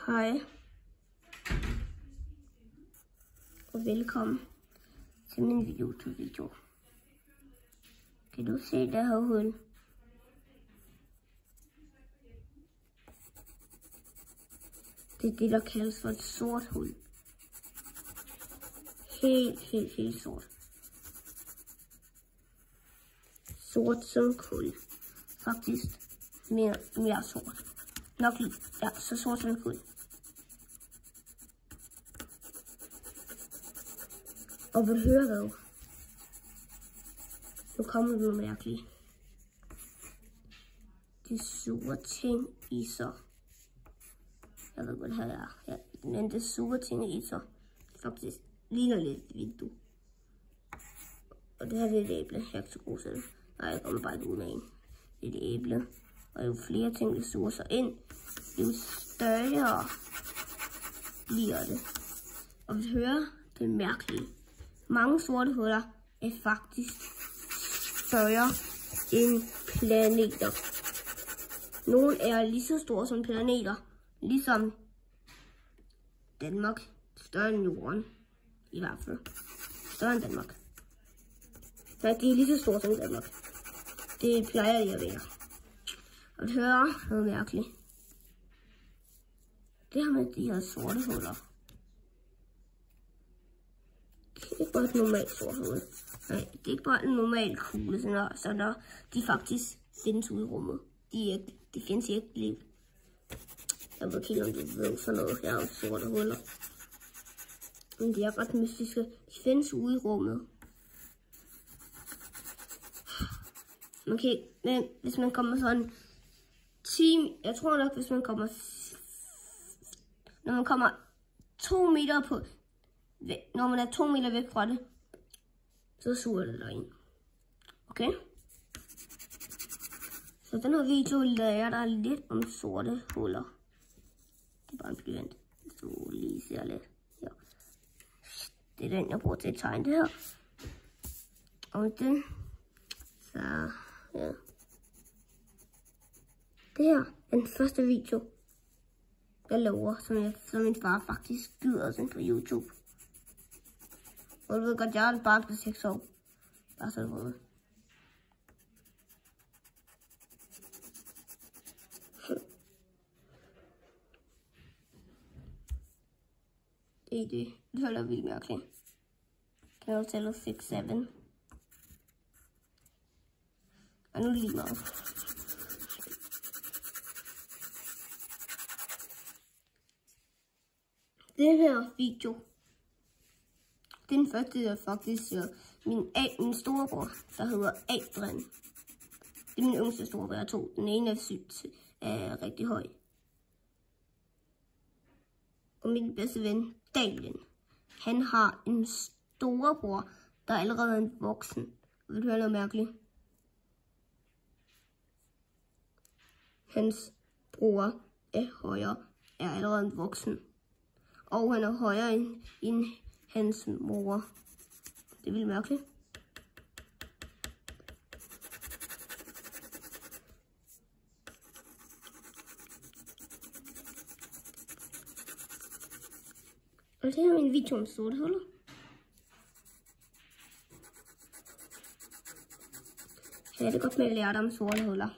Hej og velkommen til min YouTube-video. Kan du se det her hul? Det er det, der kaldes for et sort hul. Helt sort. Sort som kul. Faktisk mere sort. Nok lige. Ja, så sort som kul. Og vil du høre hvad? Nu kommer det noget mærkeligt. Det suger ting i sig. Jeg ved, hvad det her er. Ja, men det suger ting i sig. Faktisk ligner lidt et vindue. Og det her det er et æble. Jeg er ikke så god til det. Nej, jeg kommer bare ikke ud med en. Det er et æble. Og jo flere ting, der suger sig ind, jo større bliver det. Og hvis du hører, det er mærkeligt. Mange sorte huller er faktisk større end planeter. Nogle er lige så store som planeter. Ligesom Danmark. Større end jorden. I hvert fald. Større end Danmark. Nej, de er lige så store som Danmark. Det plejer de at være. Og det hører noget mærkeligt. Det her med de her sorte huller. Det er ikke bare et normalt sort hul. Nej, det er ikke bare en normal kugle, så de faktisk findes ude i rummet. De findes i et liv. Jeg ved ikke, om du ved sådan noget her om sorte huller. Men de er ret mystiske. De findes ude i rummet. Men hvis man kommer sådan 10, jeg tror nok, hvis man kommer, når man kommer 2 meter på, når man er 2 meter væk fra det, så suger det derind. Okay? Så den her video lærer dig lidt om sorte huller. Det er bare en blyant. Så lige ser lidt. Ja. Det er den, jeg bruger til at tegne det her. Og den, så ja. Det her er den første video, jeg laver, som min far faktisk gider sådan på YouTube. Og du ved godt, jeg er bare på 6 år. Bare sådan noget. Det er det. Det holder vildt mærkeligt. Kan jeg tælle 6, 7? Og nu er det lige meget. Den her video, den første er faktisk min storebror, der hedder Adrian. Det er min yngste storebror, jeg tog. Den ene er rigtig høj. Og min bedste ven, Daniel, han har en storebror, der er allerede en voksen. Vil du høre noget mærkeligt? Hans bror er allerede en voksen. Og han er højere end hans mor. Det er vildt mærkeligt. Og det her er min video om sorte huller. Jeg er det godt med at lære dig om sorte huller.